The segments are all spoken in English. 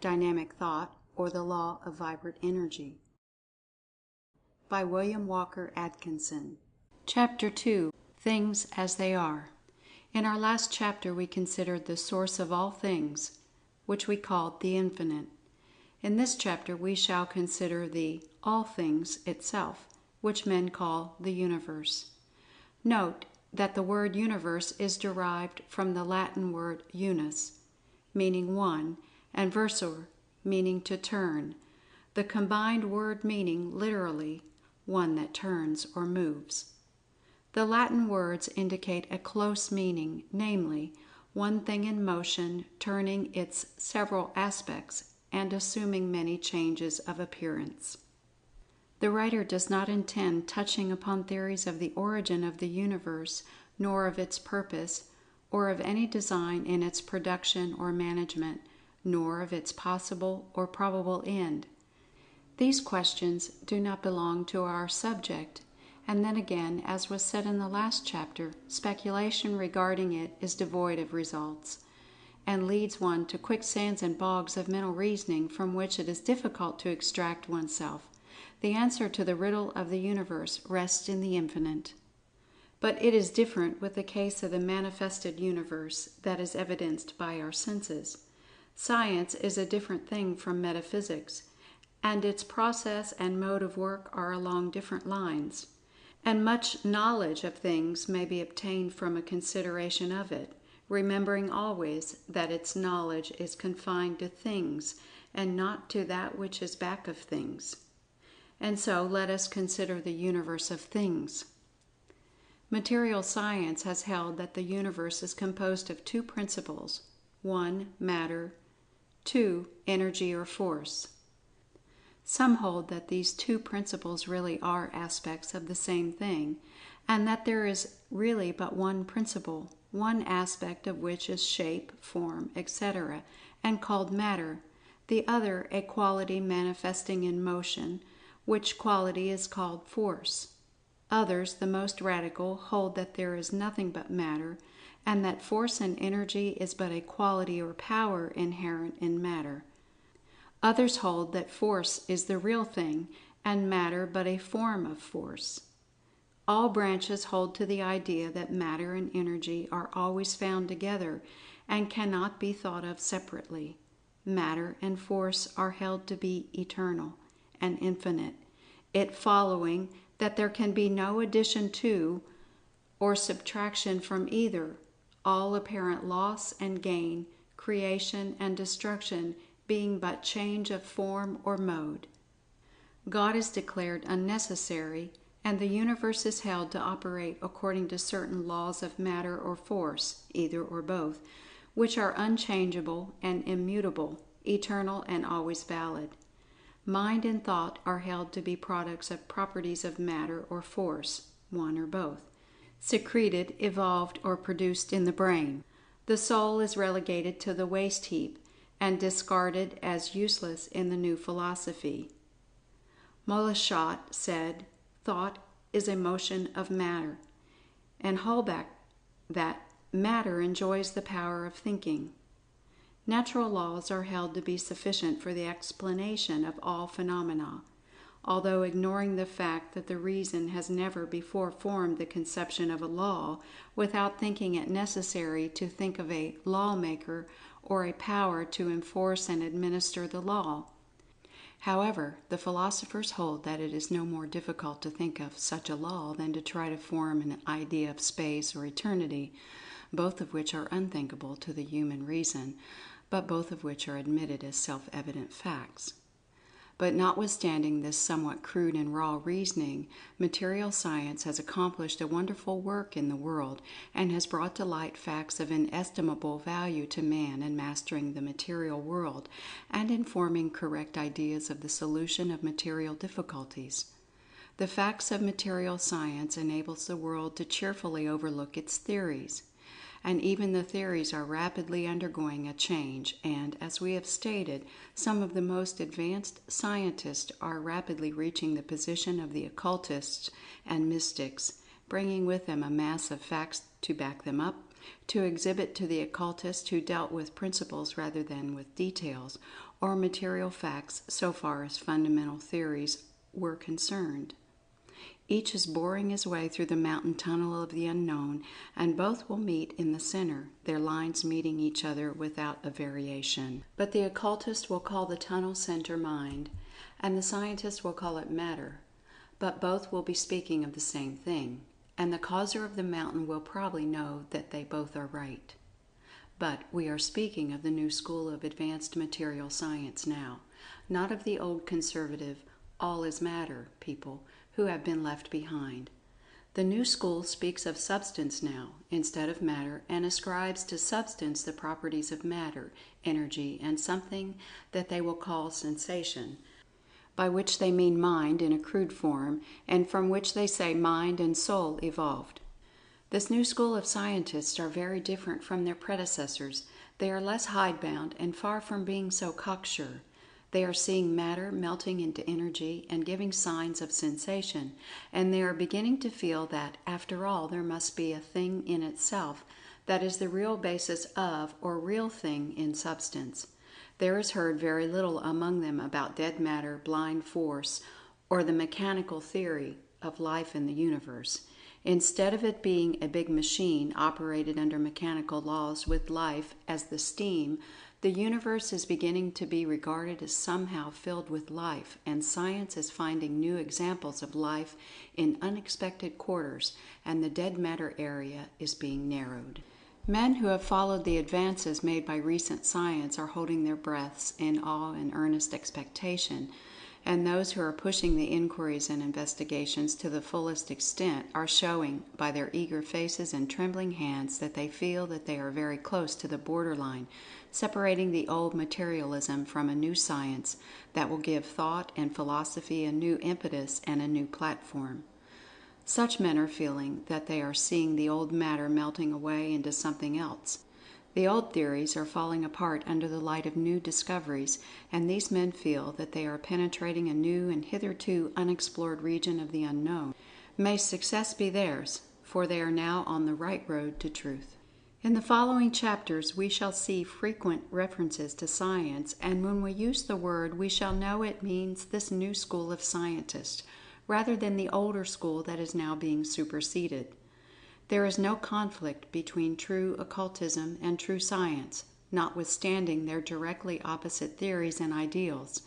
Dynamic Thought, or the Law of Vibrant Energy. By William Walker Atkinson. Chapter 2. Things as They Are. In our last chapter we considered the source of all things, which we called the Infinite. In this chapter we shall consider the All Things itself, which men call the Universe. Note that the word universe is derived from the Latin word unus, meaning one, and versor, meaning to turn, the combined word meaning literally one that turns or moves. The Latin words indicate a close meaning, namely, one thing in motion, turning its several aspects and assuming many changes of appearance. The writer does not intend touching upon theories of the origin of the universe, nor of its purpose, or of any design in its production or management, nor of its possible or probable end. These questions do not belong to our subject, and then again, as was said in the last chapter, speculation regarding it is devoid of results, and leads one to quicksands and bogs of mental reasoning from which it is difficult to extract oneself. The answer to the riddle of the universe rests in the infinite. But it is different with the case of the manifested universe that is evidenced by our senses. Science is a different thing from metaphysics, and its process and mode of work are along different lines. And much knowledge of things may be obtained from a consideration of it, remembering always that its knowledge is confined to things and not to that which is back of things. And so let us consider the universe of things. Material science has held that the universe is composed of two principles: 1. Matter, 2. Energy or force. Some hold that these two principles really are aspects of the same thing, and that there is really but one principle, one aspect of which is shape, form, etc., and called matter, the other a quality manifesting in motion, which quality is called force. Others, the most radical, hold that there is nothing but matter, and that force and energy is but a quality or power inherent in matter. Others hold that force is the real thing, and matter but a form of force. All branches hold to the idea that matter and energy are always found together, and cannot be thought of separately. Matter and force are held to be eternal and infinite, it following that there can be no addition to or subtraction from either, all apparent loss and gain, creation and destruction being but change of form or mode. God is declared unnecessary, and the universe is held to operate according to certain laws of matter or force, either or both, which are unchangeable and immutable, eternal and always valid. Mind and thought are held to be products of properties of matter or force, one or both, secreted, evolved, or produced in the brain. The soul is relegated to the waste heap and discarded as useless in the new philosophy. Moleschott said, "Thought is a motion of matter," and Holbach that matter enjoys the power of thinking. Natural laws are held to be sufficient for the explanation of all phenomena, although ignoring the fact that the reason has never before formed the conception of a law without thinking it necessary to think of a lawmaker or a power to enforce and administer the law. However, the philosophers hold that it is no more difficult to think of such a law than to try to form an idea of space or eternity, both of which are unthinkable to the human reason, but both of which are admitted as self-evident facts. But notwithstanding this somewhat crude and raw reasoning, material science has accomplished a wonderful work in the world, and has brought to light facts of inestimable value to man in mastering the material world, and in forming correct ideas of the solution of material difficulties. The facts of material science enables the world to cheerfully overlook its theories. And even the theories are rapidly undergoing a change, and, as we have stated, some of the most advanced scientists are rapidly reaching the position of the occultists and mystics, bringing with them a mass of facts to back them up, to exhibit to the occultists who dealt with principles rather than with details, or material facts so far as fundamental theories were concerned. Each is boring his way through the mountain tunnel of the unknown, and both will meet in the center, their lines meeting each other without a variation. But the occultist will call the tunnel center mind, and the scientist will call it matter. But both will be speaking of the same thing, and the causer of the mountain will probably know that they both are right. But we are speaking of the new school of advanced material science now, not of the old conservative, all is matter people who have been left behind. The new school speaks of substance now, instead of matter, and ascribes to substance the properties of matter, energy, and something that they will call sensation, by which they mean mind in a crude form, and from which they say mind and soul evolved. This new school of scientists are very different from their predecessors. They are less hidebound and far from being so cocksure. They are seeing matter melting into energy and giving signs of sensation, and they are beginning to feel that, after all, there must be a thing in itself that is the real basis of, or real thing in substance. There is heard very little among them about dead matter, blind force, or the mechanical theory of life in the universe. Instead of it being a big machine operated under mechanical laws with life as the steam, the universe is beginning to be regarded as somehow filled with life, and science is finding new examples of life in unexpected quarters, and the dead matter area is being narrowed. Men who have followed the advances made by recent science are holding their breaths in awe and earnest expectation, and those who are pushing the inquiries and investigations to the fullest extent are showing by their eager faces and trembling hands that they feel that they are very close to the borderline, separating the old materialism from a new science that will give thought and philosophy a new impetus and a new platform. Such men are feeling that they are seeing the old matter melting away into something else. The old theories are falling apart under the light of new discoveries, and these men feel that they are penetrating a new and hitherto unexplored region of the unknown. May success be theirs, for they are now on the right road to truth. In the following chapters we shall see frequent references to science, and when we use the word we shall know it means this new school of scientists, rather than the older school that is now being superseded. There is no conflict between true occultism and true science, notwithstanding their directly opposite theories and ideals.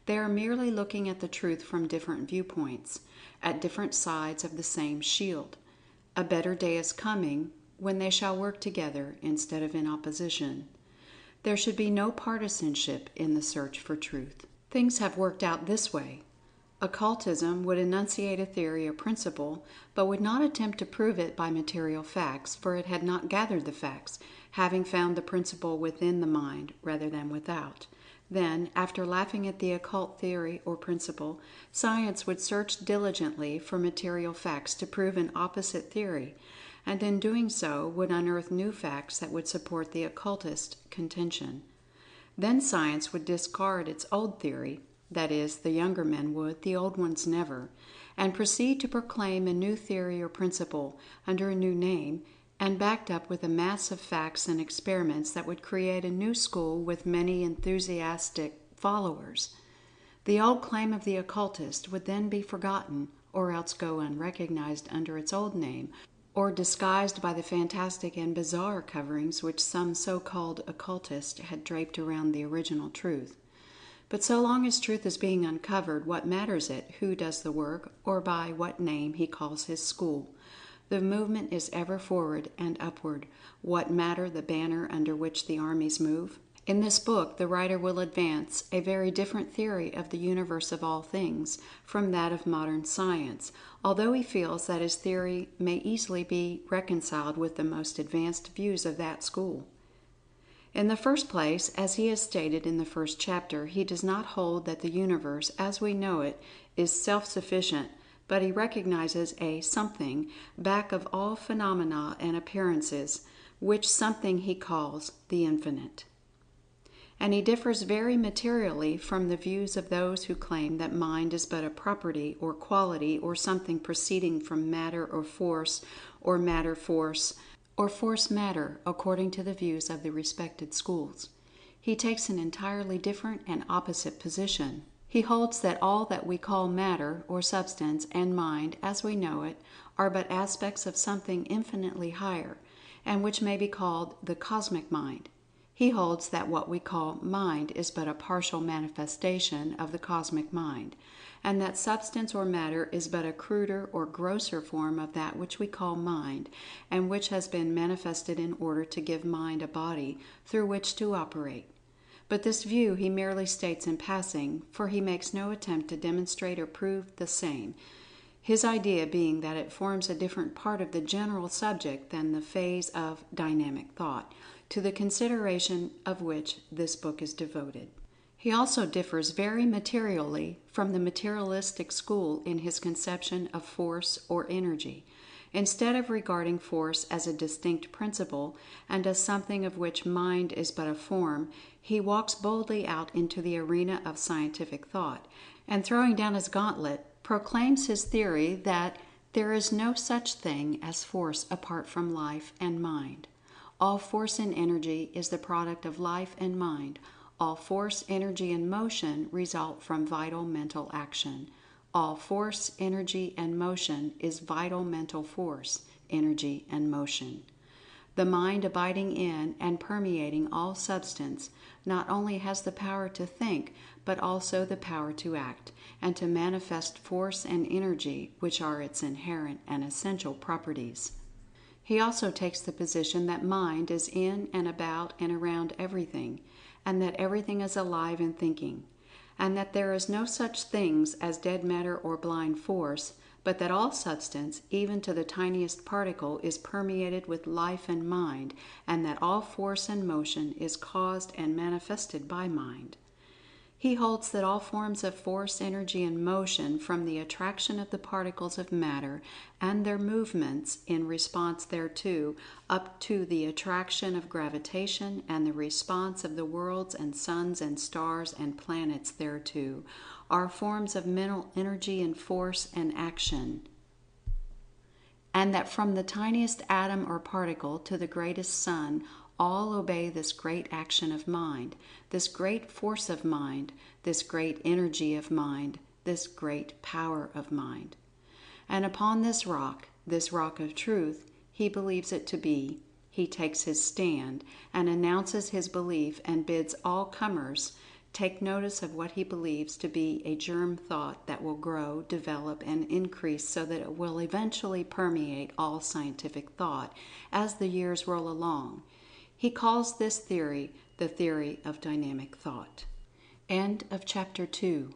They are merely looking at the truth from different viewpoints, at different sides of the same shield. A better day is coming when they shall work together instead of in opposition. There should be no partisanship in the search for truth. Things have worked out this way. Occultism would enunciate a theory or principle, but would not attempt to prove it by material facts, for it had not gathered the facts, having found the principle within the mind rather than without. Then, after laughing at the occult theory or principle, science would search diligently for material facts to prove an opposite theory, and in doing so would unearth new facts that would support the occultist contention. Then science would discard its old theory, that is, the younger men would, the old ones never, and proceed to proclaim a new theory or principle under a new name, and backed up with a mass of facts and experiments that would create a new school with many enthusiastic followers. The old claim of the occultist would then be forgotten, or else go unrecognized under its old name, or disguised by the fantastic and bizarre coverings which some so-called occultist had draped around the original truth. But so long as truth is being uncovered, what matters it who does the work, or by what name he calls his school? The movement is ever forward and upward. What matter the banner under which the armies move? In this book, the writer will advance a very different theory of the universe of all things from that of modern science, although he feels that his theory may easily be reconciled with the most advanced views of that school. In the first place, as he has stated in the first chapter, he does not hold that the universe, as we know it, is self-sufficient, but he recognizes a something back of all phenomena and appearances, which something he calls the infinite. And he differs very materially from the views of those who claim that mind is but a property or quality or something proceeding from matter or force, or matter force, or force matter, according to the views of the respected schools. he takes an entirely different and opposite position. He holds that all that we call matter or substance and mind as we know it are but aspects of something infinitely higher, and which may be called the cosmic mind. He holds that what we call mind is but a partial manifestation of the cosmic mind, and that substance or matter is but a cruder or grosser form of that which we call mind, and which has been manifested in order to give mind a body through which to operate. But this view he merely states in passing, for he makes no attempt to demonstrate or prove the same, his idea being that it forms a different part of the general subject than the phase of dynamic thought, to the consideration of which this book is devoted. He also differs very materially from the materialistic school in his conception of force or energy. Instead of regarding force as a distinct principle and as something of which mind is but a form, he walks boldly out into the arena of scientific thought, and throwing down his gauntlet, proclaims his theory that there is no such thing as force apart from life and mind. All force and energy is the product of life and mind. All force, energy, and motion result from vital mental action. All force, energy, and motion is vital mental force, energy, and motion. The mind abiding in and permeating all substance not only has the power to think, but also the power to act, and to manifest force and energy, which are its inherent and essential properties. He also takes the position that mind is in and about and around everything, and that everything is alive and thinking, and that there is no such things as dead matter or blind force, but that all substance, even to the tiniest particle, is permeated with life and mind, and that all force and motion is caused and manifested by mind. He holds that all forms of force, energy, and motion, from the attraction of the particles of matter and their movements in response thereto, up to the attraction of gravitation and the response of the worlds and suns and stars and planets thereto, are forms of mental energy and force and action, and that from the tiniest atom or particle to the greatest sun, all obey this great action of mind, this great force of mind, this great energy of mind, this great power of mind. And upon this rock of truth, he believes it to be, he takes his stand and announces his belief and bids all comers take notice of what he believes to be a germ thought that will grow, develop, and increase so that it will eventually permeate all scientific thought as the years roll along. He calls this theory the theory of dynamic thought. End of Chapter 2.